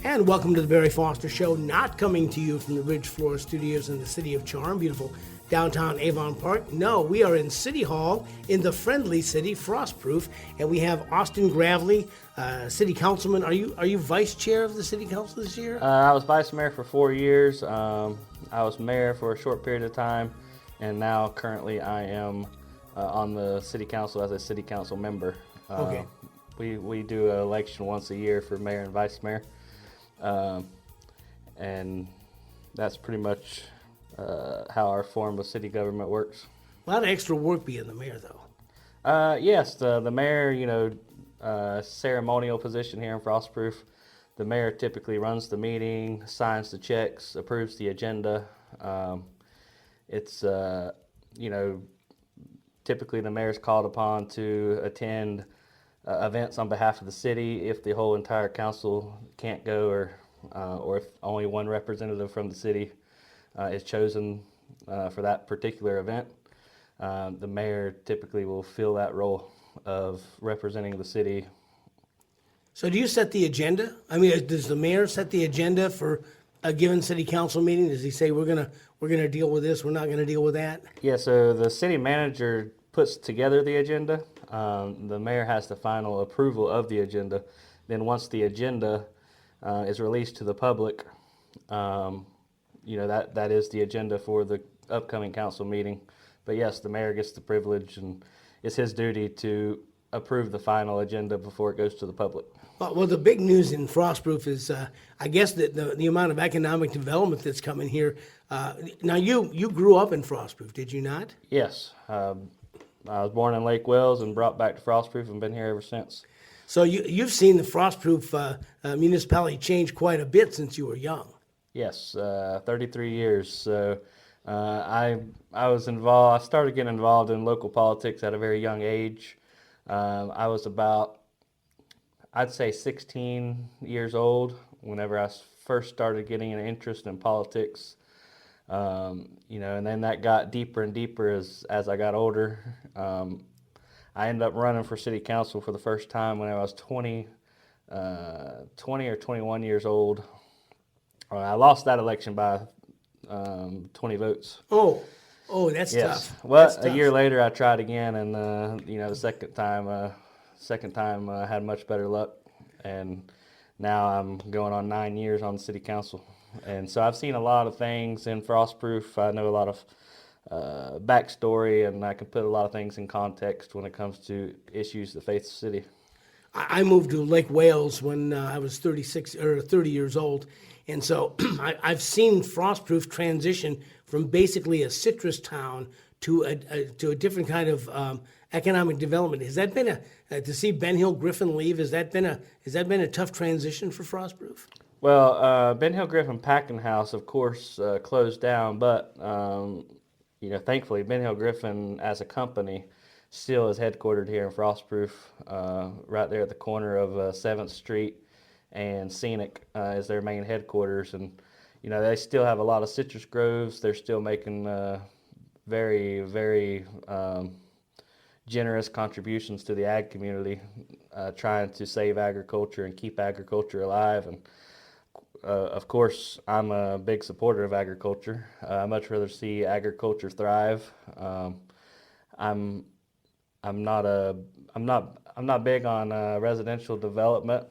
And welcome to the Barry Foster Show, not coming to you from the Ridge Floor Studios in the city of Charm, beautiful downtown Avon Park. No, we are in City Hall in the friendly city, Frostproof, and we have Austin Gravley, city councilman. Are you vice chair of the city council this year? I was vice mayor for 4 years. I was mayor for a short period of time, and now currently I am on the city council as a city council member. Okay. We do an election once a year for mayor and vice mayor. And that's pretty much how our form of city government works. A lot of extra work being the mayor, though. Yes, the mayor, ceremonial position here in Frostproof. The mayor typically runs the meeting, signs the checks, approves the agenda. Typically the mayor's called upon to attend events on behalf of the city if the whole entire council can't go, or if only one representative from the city is chosen for that particular event. The mayor typically will fill that role of representing the city. So do you set the agenda? I mean, does the mayor set the agenda for a given city council meeting? Does he say we're gonna deal with this, we're not gonna deal with that? Yeah, so the city manager puts together the agenda. The mayor has the final approval of the agenda. Then once the agenda is released to the public, that is the agenda for the upcoming council meeting. But yes, the mayor gets the privilege, and it's his duty to approve the final agenda before it goes to the public. Well, the big news in Frostproof is, I guess, that the amount of economic development that's coming here. Now, you grew up in Frostproof, did you not? Yes. I was born in Lake Wells and brought back to Frostproof and been here ever since. So you've seen the Frostproof municipality change quite a bit since you were young. Yes, 33 years. So I was involved. I started getting involved in local politics at a very young age. I was about, I'd say, 16 years old whenever I first started getting an interest in politics. And then that got deeper and deeper as I got older. I ended up running for city council for the first time when I was 20 or 21 years old. I lost that election by 20 votes. Oh, that's Yes. tough. Well, That's a tough. year later I tried again, and the second time I had much better luck, and now I'm going on 9 years on the city council. And so I've seen a lot of things in Frostproof. I know a lot of backstory, and I can put a lot of things in context when it comes to issues that face the city. I moved to Lake Wales when I was 36 or 30 years old, and so I've seen Frostproof transition from basically a citrus town to a different kind of economic development. Has that been to see Ben Hill Griffin leave? Has that been a tough transition for Frostproof? Well, Ben Hill Griffin Packing House, of course, closed down, but thankfully Ben Hill Griffin as a company still is headquartered here in Frostproof, right there at the corner of 7th Street and Scenic is their main headquarters. And they still have a lot of citrus groves. They're still making very, very generous contributions to the ag community, trying to save agriculture and keep agriculture alive. And of course, I'm a big supporter of agriculture. I much rather see agriculture thrive. I'm not big on residential development.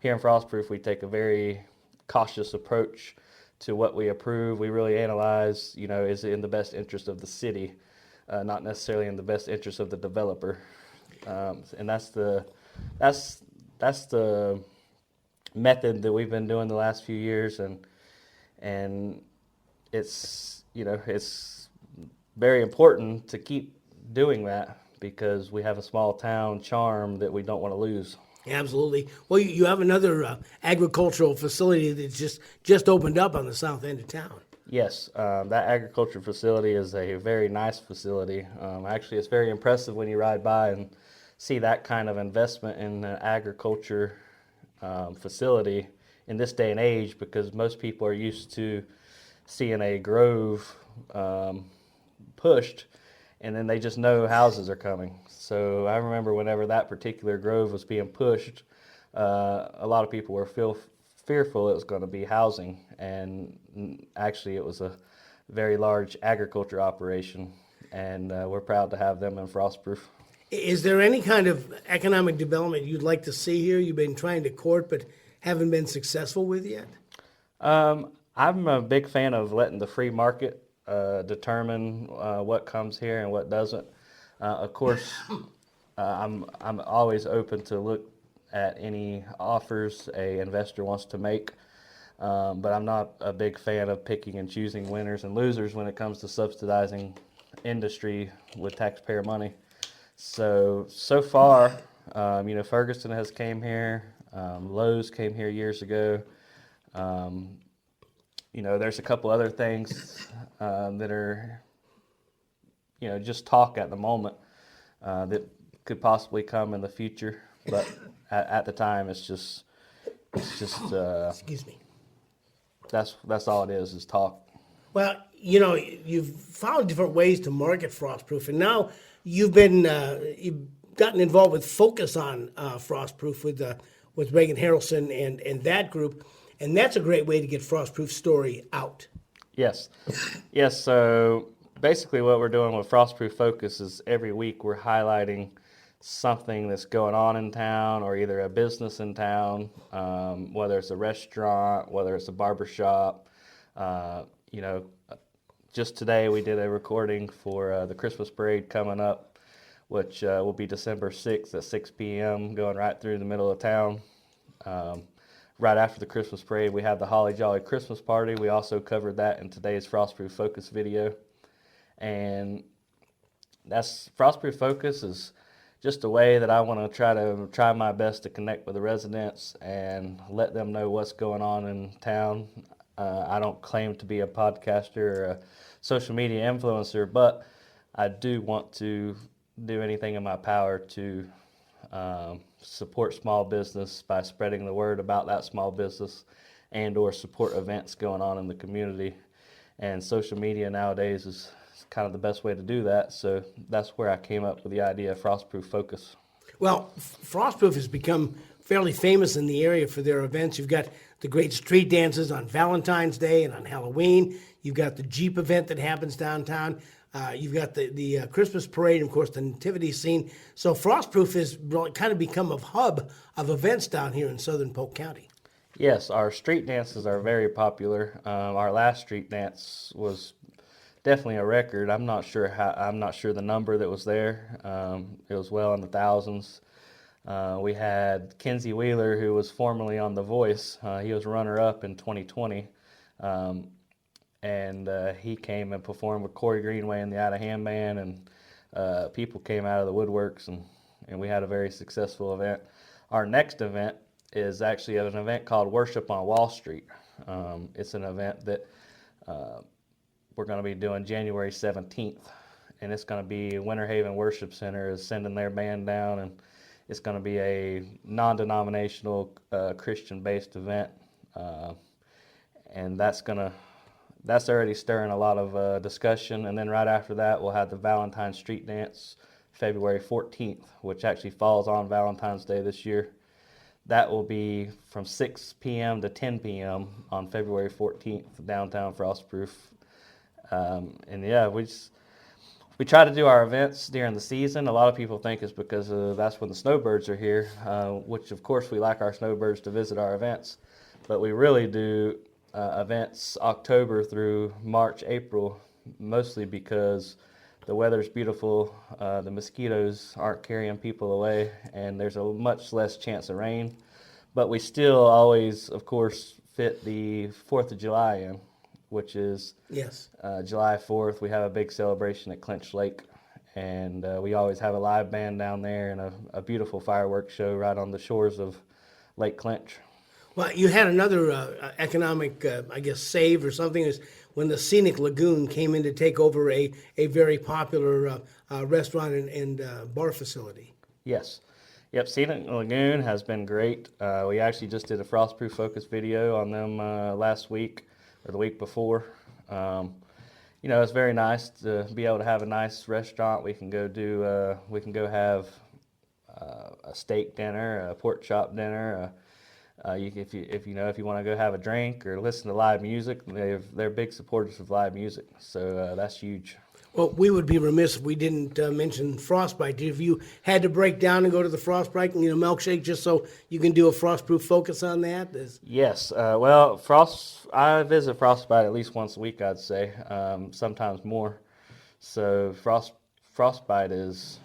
Here in Frostproof, we take a very cautious approach to what we approve. We really analyze, is it in the best interest of the city, not necessarily in the best interest of the developer. And that's the method that we've been doing the last few years, and it's very important to keep doing that because we have a small town charm that we don't want to lose. Absolutely. Well, you have another agricultural facility that's just opened up on the south end of town. Yes, that agriculture facility is a very nice facility. Actually, it's very impressive when you ride by and see that kind of investment in an agriculture facility in this day and age, because most people are used to seeing a grove pushed, and then they just know houses are coming. So I remember whenever that particular grove was being pushed, a lot of people were fearful it was going to be housing, and actually it was a very large agriculture operation, and we're proud to have them in Frostproof. Is there any kind of economic development you'd like to see here? You've been trying to court, but haven't been successful with yet? I'm a big fan of letting the free market determine what comes here and what doesn't. Of course, I'm always open to look at any offers a investor wants to make, but I'm not a big fan of picking and choosing winners and losers when it comes to subsidizing industry with taxpayer money. So far, Ferguson has came here, Lowe's came here years ago. There's a couple other things that are, just talk at the moment that could possibly come in the future. But at the time, it's just Excuse me. that's all it is talk. Well, you've found different ways to market Frostproof, and now you've gotten involved with Focus on Frostproof with Reagan Harrelson and that group, and that's a great way to get Frostproof's story out. Yes. So basically, what we're doing with Frostproof Focus is every week we're highlighting something that's going on in town, or either a business in town, whether it's a restaurant, whether it's a barber shop. Just today we did a recording for the Christmas parade coming up, which will be December 6th at 6 p.m. going right through the middle of town. Right after the Christmas parade, we have the Holly Jolly Christmas party. We also covered that in today's Frostproof Focus video. And that's Frostproof Focus is just a way that I want to try my best to connect with the residents and let them know what's going on in town. I don't claim to be a podcaster or a social media influencer, but I do want to do anything in my power to support small business by spreading the word about that small business and or support events going on in the community. And social media nowadays is kind of the best way to do that. So that's where I came up with the idea of Frostproof Focus. Well, Frostproof has become fairly famous in the area for their events. You've got the great street dances on Valentine's Day and on Halloween. You've got the Jeep event that happens downtown. You've got the Christmas parade, and of course the nativity scene. So Frostproof has really kind of become a hub of events down here in southern Polk County. Yes, our street dances are very popular. Our last street dance was definitely a record. I'm not sure the number that was there. It was well in the thousands. We had Kenzie Wheeler, who was formerly on The Voice. He was runner-up in 2020. And he came and performed with Corey Greenway and the Out of Hand Band, and people came out of the woodworks, and we had a very successful event. Our next event is actually an event called Worship on Wall Street. It's an event that we're going to be doing January 17th, and it's going to be Winter Haven Worship Center is sending their band down, and it's going to be a non-denominational Christian-based event, and that's already stirring a lot of discussion. And then right after that, we'll have the Valentine's Street Dance, February 14th, which actually falls on Valentine's Day this year. That will be from 6 p.m. to 10 p.m. on February 14th, downtown Frostproof. And yeah, we try to do our events during the season. A lot of people think it's because that's when the snowbirds are here, which of course we like our snowbirds to visit our events, but we really do events October through March, April, mostly because the weather's beautiful, the mosquitoes aren't carrying people away, and there's a much less chance of rain. But we still always, of course, fit the 4th of July in, which is Yes. July 4th. We have a big celebration at Clinch Lake, and we always have a live band down there and a beautiful fireworks show right on the shores of Lake Clinch. Well, you had another economic, save or something, is when the Scenic Lagoon came in to take over a very popular restaurant and bar facility. Yes. Yep, Scenic Lagoon has been great. We actually just did a Frostproof Focus video on them last week or the week before. It's very nice to be able to have a nice restaurant. We can go have a steak dinner, a pork chop dinner. If you want to go have a drink or listen to live music, they're big supporters of live music. So that's huge. Well, we would be remiss if we didn't mention Frostbite. If you had to break down and go to the Frostbite and milkshake just so you can do a Frostproof focus on that? Yes. I visit Frostbite at least once a week, I'd say, sometimes more. So Frostbite is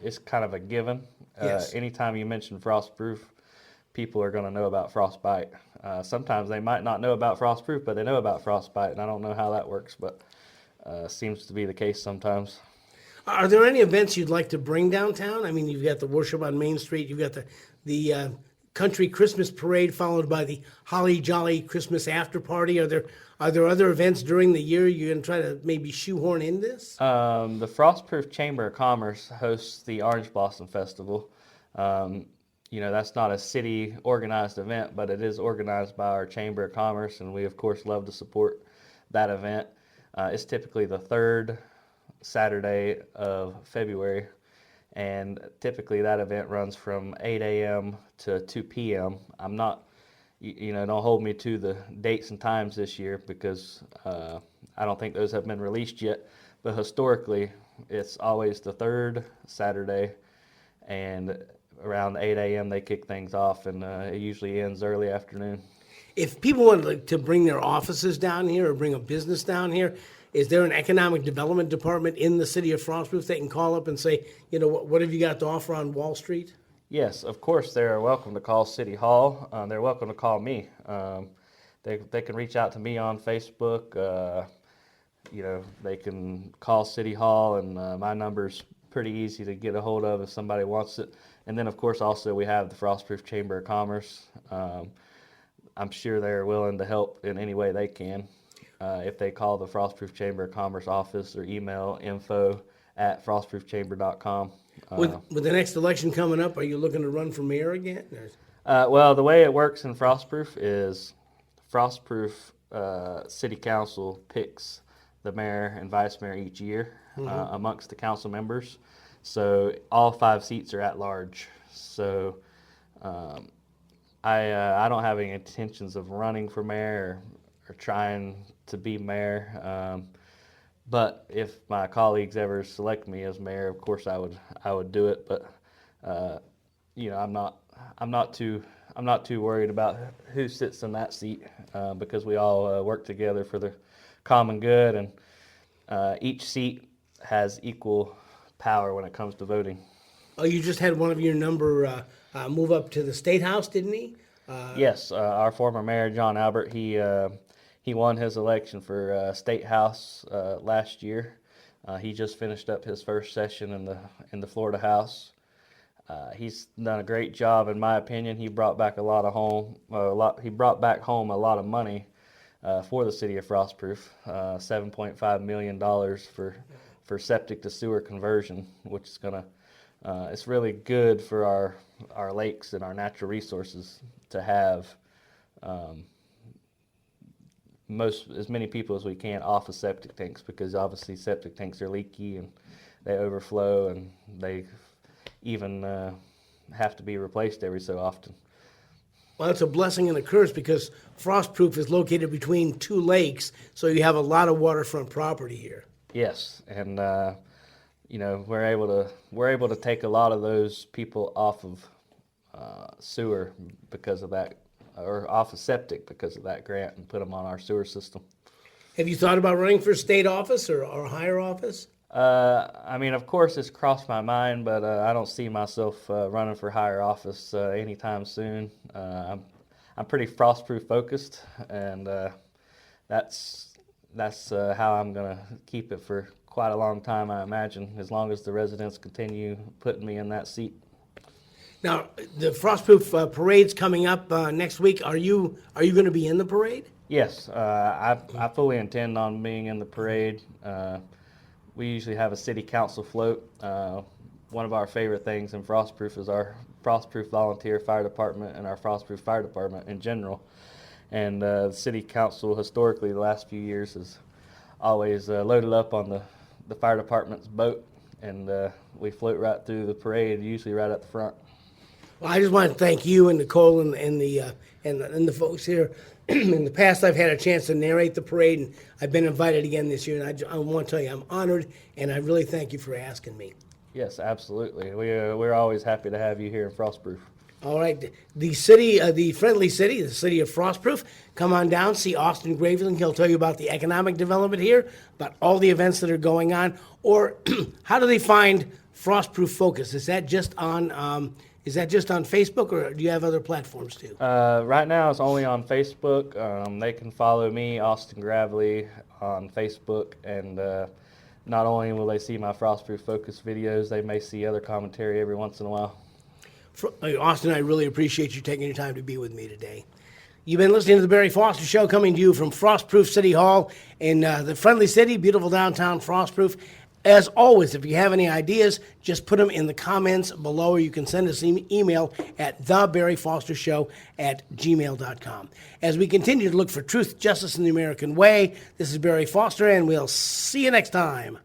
it's kind of a given. Yes. Anytime you mention Frostproof, people are going to know about Frostbite. Sometimes they might not know about Frostproof, but they know about Frostbite, and I don't know how that works, but seems to be the case sometimes. Are there any events you'd like to bring downtown? I mean, you've got the worship on Main Street, you've got the country Christmas parade followed by the Holly Jolly Christmas after party. Are there other events during the year you're going to try to maybe shoehorn in this? The Frostproof Chamber of Commerce hosts the Orange Blossom Festival. That's not a city organized event, but it is organized by our Chamber of Commerce, and we of course love to support that event. It's typically the third Saturday of February, and typically that event runs from 8 a.m. to 2 p.m. I'm not, don't hold me to the dates and times this year because I don't think those have been released yet, but historically it's always the third Saturday, and around 8 a.m. they kick things off, and it usually ends early afternoon. If people wanted to bring their offices down here or bring a business down here, is there an economic development department in the city of Frostproof they can call up and say, what have you got to offer on Wall Street? Yes, of course, they're welcome to call City Hall. They're welcome to call me. They can reach out to me on Facebook. They can call City Hall, and my number's pretty easy to get a hold of if somebody wants it. And then, of course, also we have the Frostproof Chamber of Commerce. I'm sure they're willing to help in any way they can. If they call the Frostproof Chamber of Commerce office or email info@frostproofchamber.com. With the next election coming up, are you looking to run for mayor again? Well, the way it works in Frostproof is Frostproof City Council picks the mayor and vice mayor each year amongst the council members. So all 5 seats are at large. So I don't have any intentions of running for mayor or trying to be mayor. But if my colleagues ever select me as mayor, of course I would do it. But I'm not too worried about who sits in that seat because we all work together for the common good, and each seat has equal power when it comes to voting. Oh, you just had one of your number move up to the State House, didn't he? Yes, our former mayor, John Albert, he won his election for State House last year. He just finished up his first session in the Florida House. He's done a great job, in my opinion. He brought back He brought back home a lot of money for the city of Frostproof, $7.5 million for septic to sewer conversion, which is it's really good for our lakes and our natural resources to have as many people as we can off of septic tanks, because obviously septic tanks are leaky and they overflow, and they even have to be replaced every so often. Well, it's a blessing and a curse because Frostproof is located between 2 lakes, so you have a lot of waterfront property here. Yes, and we're able to take a lot of those people off of sewer because of that, or off of septic because of that grant, and put them on our sewer system. Have you thought about running for state office or higher office? Of course it's crossed my mind, but I don't see myself running for higher office anytime soon. I'm pretty Frostproof focused, and that's how I'm going to keep it for quite a long time, I imagine, as long as the residents continue putting me in that seat. Now, the Frostproof parade's coming up next week. Are you going to be in the parade? Yes, I fully intend on being in the parade. We usually have a city council float. One of our favorite things in Frostproof is our Frostproof volunteer fire department and our Frostproof fire department in general. And the city council historically the last few years has always loaded up on the fire department's boat and we float right through the parade, usually right at the front. Well, I just want to thank you and Nicole and the folks here. In the past, I've had a chance to narrate the parade, and I've been invited again this year. And I want to tell you, I'm honored, and I really thank you for asking me. Yes, absolutely. We're always happy to have you here in Frostproof. All right, the city, the friendly city, the city of Frostproof. Come on down, see Austin Gravley. He'll tell you about the economic development here, about all the events that are going on. Or how do they find Frostproof Focus? Is that just on Facebook, or do you have other platforms too? Right now, it's only on Facebook. They can follow me, Austin Gravley, on Facebook, and not only will they see my Frostproof Focus videos, they may see other commentary every once in a while. Austin, I really appreciate you taking your time to be with me today. You've been listening to the Barry Foster Show, coming to you from Frostproof City Hall in the friendly city, beautiful downtown Frostproof. As always, if you have any ideas, just put them in the comments below, or you can send us an email at thebarryfostershow@gmail.com. As we continue to look for truth, justice, and the American way, this is Barry Foster, and we'll see you next time.